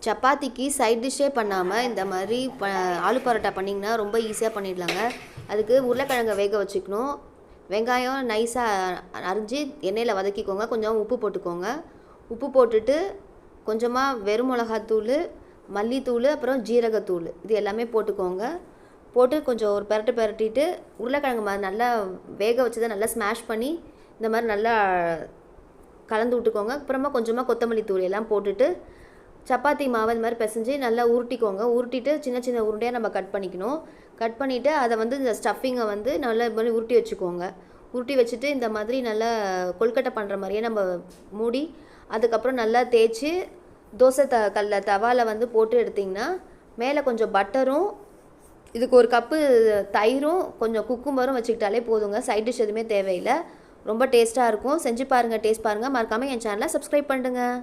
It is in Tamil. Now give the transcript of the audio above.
சப்பாத்திக்கு சைட் டிஷ்ஷே பண்ணாமல் இந்த மாதிரி ஆலு பரோட்டா பண்ணிங்கன்னா ரொம்ப ஈஸியாக பண்ணிடலாங்க. அதுக்கு உருளைக்கிழங்கை வேக வச்சுக்கணும். வெங்காயம் நைஸாக அரிஞ்சு எண்ணெயில் வதக்கிக்கோங்க. கொஞ்சம் உப்பு போட்டுக்கோங்க. உப்பு போட்டுட்டு கொஞ்சமாக வெறும் மிளகாத்தூள், மல்லித்தூள், அப்புறம் ஜீரகத்தூள் இது எல்லாமே போட்டுக்கோங்க. போட்டு கொஞ்சம் ஒரு பெரட்டிட்டு உருளைக்கிழங்கு நல்லா வேக வச்சதை நல்லா ஸ்மாஷ் பண்ணி இந்த மாதிரி நல்லா கலந்து விட்டுக்கோங்க. அப்புறமா கொஞ்சமாக கொத்தமல்லி தூள் எல்லாம் போட்டுட்டு சப்பாத்தி மாவு இந்த மாதிரி பிசைஞ்சு நல்லா உருட்டிக்கோங்க. உருட்டிட்டு சின்ன சின்ன உருண்டையாக நம்ம கட் பண்ணிக்கணும். கட் பண்ணிவிட்டு அதை இந்த ஸ்டஃபிங்கை நல்லா இது மாதிரி உருட்டி வச்சுக்கோங்க. உருட்டி வச்சுட்டு இந்த மாதிரி நல்லா கொழுக்கட்டை பண்ணுற மாதிரியே நம்ம மூடி அதுக்கப்புறம் நல்லா தேய்ச்சி தோசை தவாவில் போட்டு எடுத்திங்கன்னா மேலே கொஞ்சம் பட்டரும் இதுக்கு ஒரு கப்பு தயிரும் கொஞ்சம் குக்கும்பரும் வச்சுக்கிட்டாலே போதுங்க. சைட் டிஷ் எதுவுமே தேவையில்லை. ரொம்ப டேஸ்ட்டாக இருக்கும். செஞ்சு பாருங்கள், டேஸ்ட் பாருங்கள். மறக்காமல் என் சேனலை சப்ஸ்கிரைப் பண்ணுங்கள்.